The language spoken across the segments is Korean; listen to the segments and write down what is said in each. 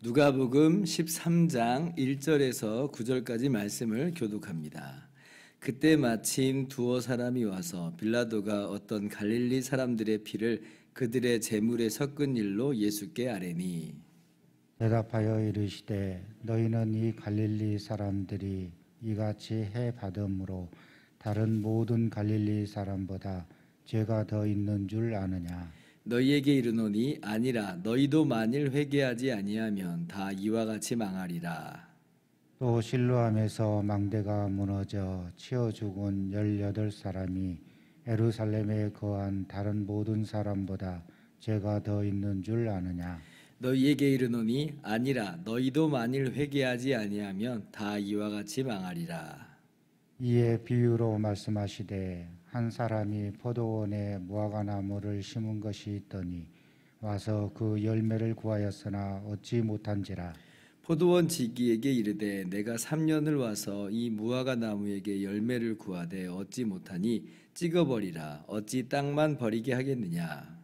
누가복음 13장 1절에서 9절까지 말씀을 교독합니다. 그때 마침 두어 사람이 와서 빌라도가 어떤 갈릴리 사람들의 피를 그들의 제물에 섞은 일로 예수께 아뢰니 대답하여 이르시되 너희는 이 갈릴리 사람들이 이같이 해 받음으로 다른 모든 갈릴리 사람보다 죄가 더 있는 줄 아느냐? 너희에게 이르노니 아니라 너희도 만일 회개하지 아니하면 다 이와 같이 망하리라. 또 실로암에서 망대가 무너져 치어 죽은 18사람이 예루살렘에 거한 다른 모든 사람보다 죄가 더 있는 줄 아느냐? 너희에게 이르노니 아니라 너희도 만일 회개하지 아니하면 다 이와 같이 망하리라. 이에 비유로 말씀하시되 한 사람이 포도원에 무화과나무를 심은 것이 있더니 와서 그 열매를 구하였으나 얻지 못한지라. 포도원 지기에게 이르되 내가 3년을 와서 이 무화과 나무에게 열매를 구하되 얻지 못하니 찍어버리라. 어찌 땅만 버리게 하겠느냐?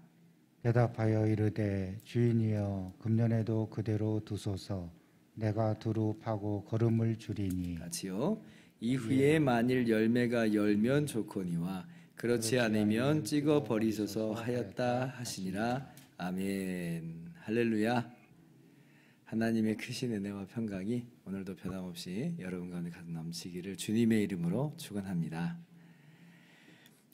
대답하여 이르되 주인이여 금년에도 그대로 두소서. 내가 두루 파고 거름을 주리니. 같이요. 이후에 만일 열매가 열면 좋거니와 그렇지 않으면 찍어 버리소서 하였다 하시니라. 아멘. 할렐루야. 하나님의 크신 은혜와 평강이 오늘도 변함없이 여러분 가운데 가득 넘치기를 주님의 이름으로 축원합니다.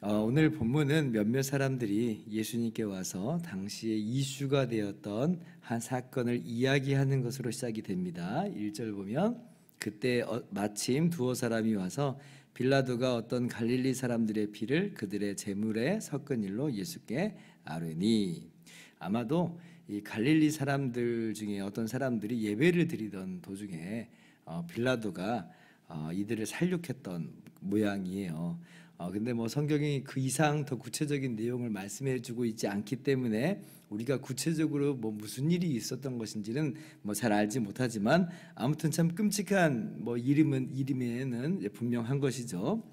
오늘 본문은 몇몇 사람들이 예수님께 와서 당시에 이슈가 되었던 한 사건을 이야기하는 것으로 시작이 됩니다. 1절 보면 그때 마침 두어 사람이 와서 빌라도가 어떤 갈릴리 사람들의 피를 그들의 제물에 섞은 일로 예수께 아뢰니. 아마도 이 갈릴리 사람들 중에 어떤 사람들이 예배를 드리던 도중에 빌라도가 이들을 살육했던 모양이에요. 근데 뭐 성경이 그 이상 더 구체적인 내용을 말씀해주고 있지 않기 때문에 우리가 구체적으로 뭐 무슨 일이 있었던 것인지는 뭐 잘 알지 못하지만 아무튼 참 끔찍한 뭐 이름에는 분명한 것이죠.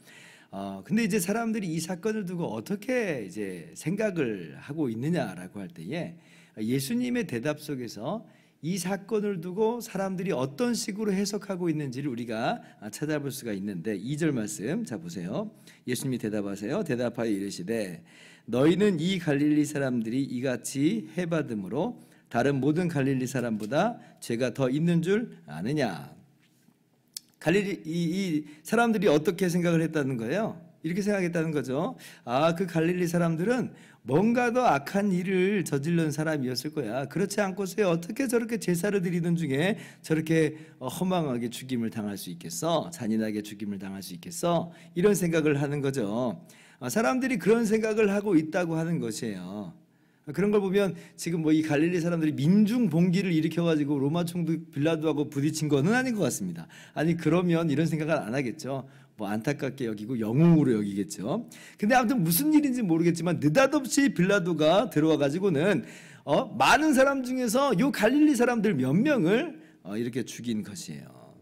근데 이제 사람들이 이 사건을 두고 어떻게 이제 생각을 하고 있느냐라고 할 때에 예수님의 대답 속에서 이 사건을 두고 사람들이 어떤 식으로 해석하고 있는지를 우리가 찾아볼 수가 있는데 2절 말씀 자 보세요. 예수님이 대답하세요. 대답하여 이르시되 너희는 이 갈릴리 사람들이 이같이 해받음으로 다른 모든 갈릴리 사람보다 죄가 더 있는 줄 아느냐? 갈릴리 이 사람들이 어떻게 생각을 했다는 거예요? 이렇게 생각했다는 거죠. 그 갈릴리 사람들은 뭔가 더 악한 일을 저지른 사람이었을 거야. 그렇지 않고서 어떻게 저렇게 제사를 드리던 중에 저렇게 허망하게 죽임을 당할 수 있겠어? 잔인하게 죽임을 당할 수 있겠어? 이런 생각을 하는 거죠. 사람들이 그런 생각을 하고 있다고 하는 것이에요. 그런 걸 보면 지금 뭐 이 갈릴리 사람들이 민중 봉기를 일으켜가지고 로마 총독 빌라도하고 부딪힌 거는 아닌 것 같습니다. 아니 그러면 이런 생각을 안 하겠죠. 뭐 안타깝게 여기고 영웅으로 여기겠죠. 근데 아무튼 무슨 일인지 모르겠지만 느닷없이 빌라도가 들어와 가지고는 많은 사람 중에서 요 갈릴리 사람들 몇 명을 이렇게 죽인 것이에요.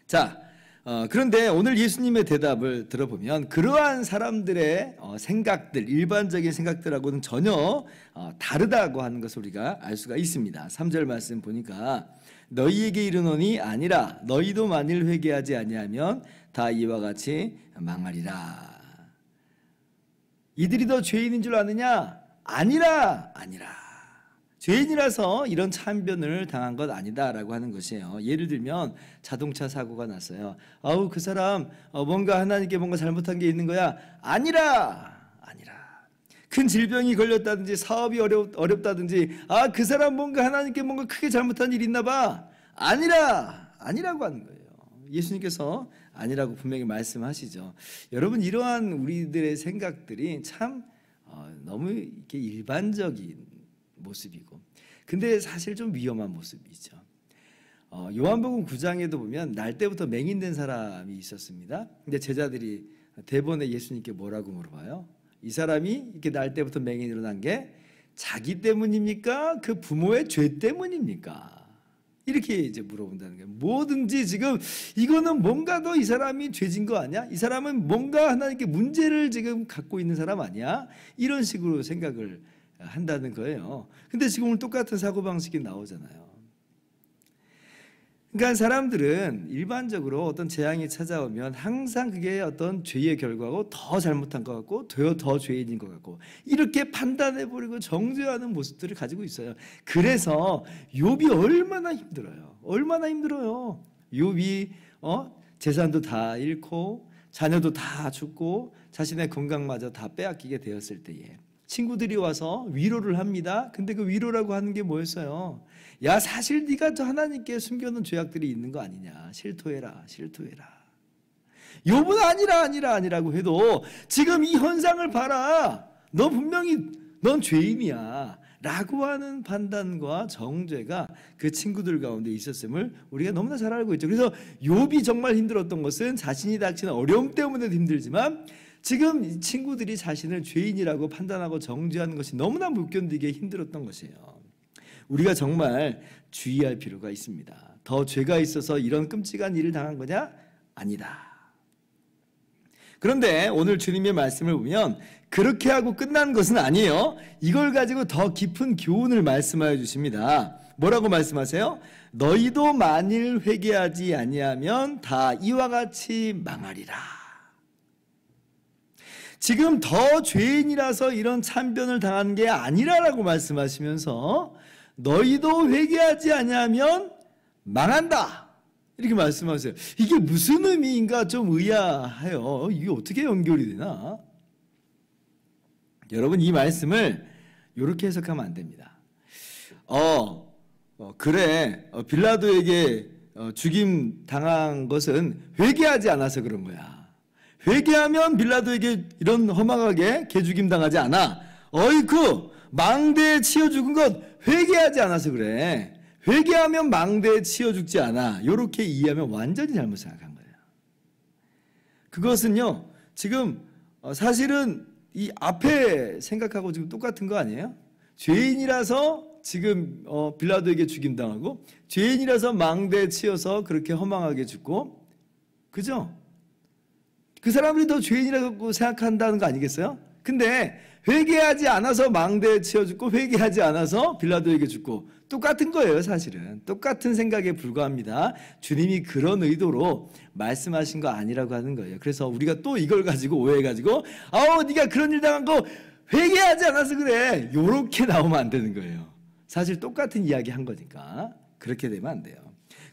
자, 그런데 오늘 예수님의 대답을 들어보면 그러한 사람들의 생각들, 일반적인 생각들하고는 전혀 다르다고 하는 것을 우리가 알 수가 있습니다. 3절 말씀 보니까 너희에게 이르노니 아니라 너희도 만일 회개하지 아니하면 다 이와 같이 망하리라. 이들이 더 죄인인 줄 아느냐? 아니라. 죄인이라서 이런 참변을 당한 것 아니다라고 하는 것이에요. 예를 들면 자동차 사고가 났어요. 그 사람 뭔가 하나님께 뭔가 잘못한 게 있는 거야. 아니라. 큰 질병이 걸렸다든지 사업이 어렵다든지 그 사람 뭔가 하나님께 뭔가 크게 잘못한 일이 있나 봐. 아니라고 하는 거예요. 예수님께서 아니라고 분명히 말씀하시죠. 여러분 이러한 우리들의 생각들이 참 너무 이렇게 일반적인 모습이고 근데 사실 좀 위험한 모습이죠. 요한복음 9장에도 보면 날 때부터 맹인된 사람이 있었습니다. 근데 제자들이 대번에 예수님께 뭐라고 물어봐요? 이 사람이 이렇게 날 때부터 맹인으로 난 게 자기 때문입니까? 그 부모의 죄 때문입니까? 이렇게 이제 물어본다는 거예요. 뭐든지 지금 이거는 뭔가 더 이 사람이 죄진 거 아니야? 이 사람은 뭔가 하나님께 문제를 지금 갖고 있는 사람 아니야? 이런 식으로 생각을 한다는 거예요. 근데 지금 오늘 똑같은 사고방식이 나오잖아요. 그러니까 사람들은 일반적으로 어떤 재앙이 찾아오면 항상 그게 어떤 죄의 결과고 더 잘못한 것 같고 더 죄인인 것 같고 이렇게 판단해버리고 정죄하는 모습들을 가지고 있어요. 그래서 욥이 얼마나 힘들어요. 얼마나 힘들어요. 욥이 재산도 다 잃고 자녀도 다 죽고 자신의 건강마저 다 빼앗기게 되었을 때에 친구들이 와서 위로를 합니다. 근데 그 위로라고 하는 게 뭐였어요? 야, 사실 네가 저 하나님께 숨겨놓은 죄악들이 있는 거 아니냐. 실토해라. 욥은 아니라고 해도 지금 이 현상을 봐라. 너 분명히 넌 죄인이야. 라고 하는 판단과 정죄가 그 친구들 가운데 있었음을 우리가 너무나 잘 알고 있죠. 그래서 욥이 정말 힘들었던 것은 자신이 닥치는 어려움 때문에도 힘들지만 지금 이 친구들이 자신을 죄인이라고 판단하고 정죄하는 것이 너무나 못 견디게 힘들었던 것이에요. 우리가 정말 주의할 필요가 있습니다. 더 죄가 있어서 이런 끔찍한 일을 당한 거냐? 아니다. 그런데 오늘 주님의 말씀을 보면 그렇게 하고 끝난 것은 아니에요. 이걸 가지고 더 깊은 교훈을 말씀하여 주십니다. 뭐라고 말씀하세요? 너희도 만일 회개하지 아니하면 다 이와 같이 망하리라. 지금 더 죄인이라서 이런 참변을 당한 게 아니라라고 말씀하시면서 너희도 회개하지 아니하면 망한다. 이렇게 말씀하세요. 이게 무슨 의미인가 좀 의아해요. 이게 어떻게 연결이 되나? 여러분 이 말씀을 이렇게 해석하면 안 됩니다. 그래 빌라도에게 죽임 당한 것은 회개하지 않아서 그런 거야. 회개하면 빌라도에게 이런 험악하게 개죽임 당하지 않아. 어이쿠 망대에 치여 죽은 것 회개하지 않아서 그래. 회개하면 망대에 치여 죽지 않아. 이렇게 이해하면 완전히 잘못 생각한 거예요. 그것은요 지금 사실은 이 앞에 생각하고 지금 똑같은 거 아니에요? 죄인이라서 지금 빌라도에게 죽임당하고 죄인이라서 망대에 치여서 그렇게 허망하게 죽고, 그죠? 그 사람들이 더 죄인이라고 생각한다는 거 아니겠어요? 근데 회개하지 않아서 망대에 치여 죽고 회개하지 않아서 빌라도에게 죽고 똑같은 거예요. 사실은 똑같은 생각에 불과합니다. 주님이 그런 의도로 말씀하신 거 아니라고 하는 거예요. 그래서 우리가 또 이걸 가지고 오해해가지고 네가 그런 일 당한 거 회개하지 않아서 그래 요렇게 나오면 안 되는 거예요. 사실 똑같은 이야기 한 거니까 그렇게 되면 안 돼요.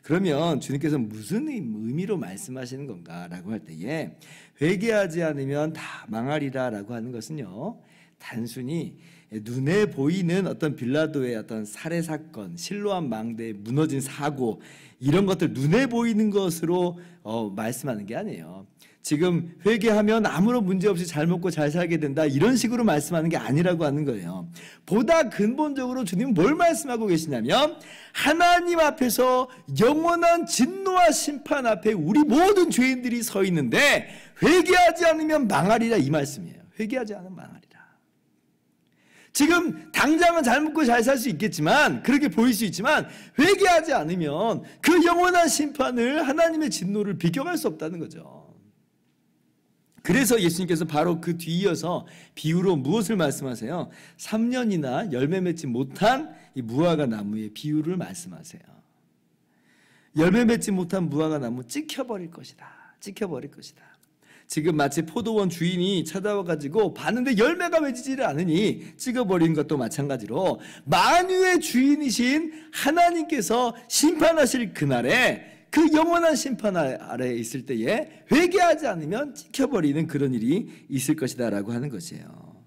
그러면 주님께서 무슨 의미로 말씀하시는 건가라고 할 때에 회개하지 않으면 다 망하리라 라고 하는 것은요 단순히 눈에 보이는 어떤 빌라도의 어떤 살해 사건, 실로암 망대에 무너진 사고 이런 것들 눈에 보이는 것으로 말씀하는 게 아니에요. 지금 회개하면 아무런 문제 없이 잘 먹고 잘 살게 된다 이런 식으로 말씀하는 게 아니라고 하는 거예요. 보다 근본적으로 주님은 뭘 말씀하고 계시냐면 하나님 앞에서 영원한 진노와 심판 앞에 우리 모든 죄인들이 서 있는데 회개하지 않으면 망하리라 이 말씀이에요. 회개하지 않으면 망하리라. 지금 당장은 잘 먹고 잘 살 수 있겠지만 그렇게 보일 수 있지만 회개하지 않으면 그 영원한 심판을 하나님의 진노를 비껴갈 수 없다는 거죠. 그래서 예수님께서 바로 그 뒤이어서 비유로 무엇을 말씀하세요? 3년이나 열매 맺지 못한 이 무화과 나무의 비유를 말씀하세요. 열매 맺지 못한 무화과 나무 찍혀버릴 것이다. 찍혀버릴 것이다. 지금 마치 포도원 주인이 찾아와가지고 봤는데 열매가 맺히지를 않으니 찍어버린 것도 마찬가지로 만유의 주인이신 하나님께서 심판하실 그날에 그 영원한 심판 아래에 있을 때에 회개하지 않으면 찍혀버리는 그런 일이 있을 것이다 라고 하는 것이에요.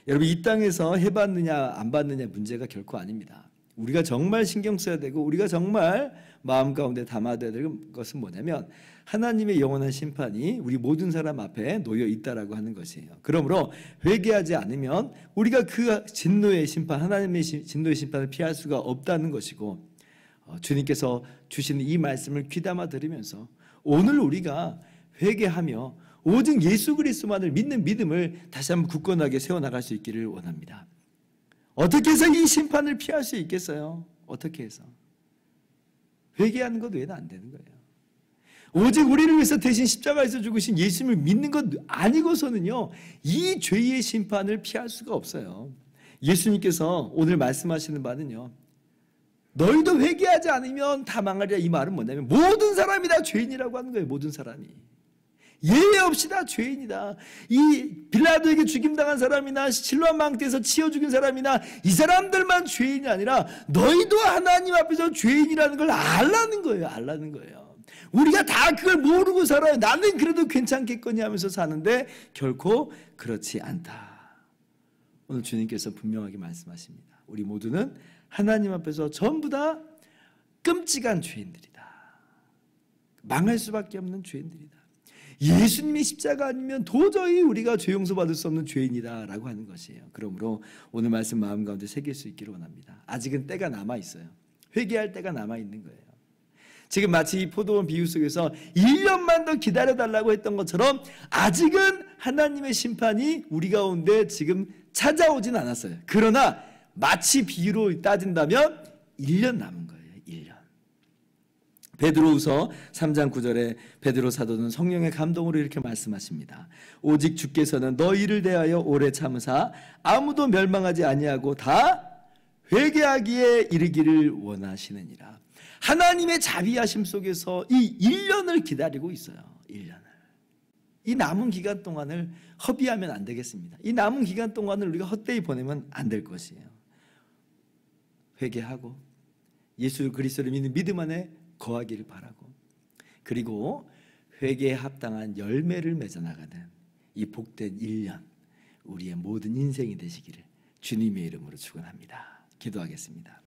여러분 이 땅에서 해봤느냐 안 받느냐 문제가 결코 아닙니다. 우리가 정말 신경 써야 되고 우리가 정말 마음 가운데 담아둬야 될 것은 뭐냐면 하나님의 영원한 심판이 우리 모든 사람 앞에 놓여 있다라고 하는 것이에요. 그러므로 회개하지 않으면 우리가 그 진노의 심판, 하나님의 진노의 심판을 피할 수가 없다는 것이고 주님께서 주시는 이 말씀을 귀담아 들으면서 오늘 우리가 회개하며 오직 예수 그리스도만을 믿는 믿음을 다시 한번 굳건하게 세워나갈 수 있기를 원합니다. 어떻게 해서 이 심판을 피할 수 있겠어요? 어떻게 해서? 회개하는 것 외에는 안 되는 거예요. 오직 우리를 위해서 대신 십자가에서 죽으신 예수님을 믿는 것 아니고서는요, 이 죄의 심판을 피할 수가 없어요. 예수님께서 오늘 말씀하시는 바는요, 너희도 회개하지 않으면 다 망하리라. 이 말은 뭐냐면 모든 사람이 다 죄인이라고 하는 거예요. 모든 사람이. 예외 없이 다 죄인이다. 이 빌라도에게 죽임당한 사람이나 실로암 망대에서 치어 죽인 사람이나 이 사람들만 죄인이 아니라 너희도 하나님 앞에서 죄인이라는 걸 알라는 거예요. 알라는 거예요. 우리가 다 그걸 모르고 살아요. 나는 그래도 괜찮겠거니 하면서 사는데 결코 그렇지 않다. 오늘 주님께서 분명하게 말씀하십니다. 우리 모두는 하나님 앞에서 전부 다 끔찍한 죄인들이다. 망할 수밖에 없는 죄인들이다. 예수님의 십자가 아니면 도저히 우리가 죄 용서받을 수 없는 죄인이다라고 하는 것이에요. 그러므로 오늘 말씀 마음 가운데 새길 수 있기를 원합니다. 아직은 때가 남아있어요. 회개할 때가 남아있는 거예요. 지금 마치 이 포도원 비유 속에서 1년만 더 기다려달라고 했던 것처럼 아직은 하나님의 심판이 우리 가운데 지금 찾아오진 않았어요. 그러나 마치 비유로 따진다면 1년 남은 거예요. 1년. 베드로후서 3장 9절에 베드로 사도는 성령의 감동으로 이렇게 말씀하십니다. 오직 주께서는 너희를 대하여 오래 참으사 아무도 멸망하지 아니하고 다 회개하기에 이르기를 원하시느니라. 하나님의 자비하심 속에서 이 1년을 기다리고 있어요. 1년을. 이 남은 기간 동안을 허비하면 안 되겠습니다. 이 남은 기간 동안을 우리가 헛되이 보내면 안 될 것이에요. 회개하고 예수 그리스도를 믿는 믿음 안에 거하기를 바라고, 그리고 회개에 합당한 열매를 맺어나가는 이 복된 1년, 우리의 모든 인생이 되시기를 주님의 이름으로 축원합니다. 기도하겠습니다.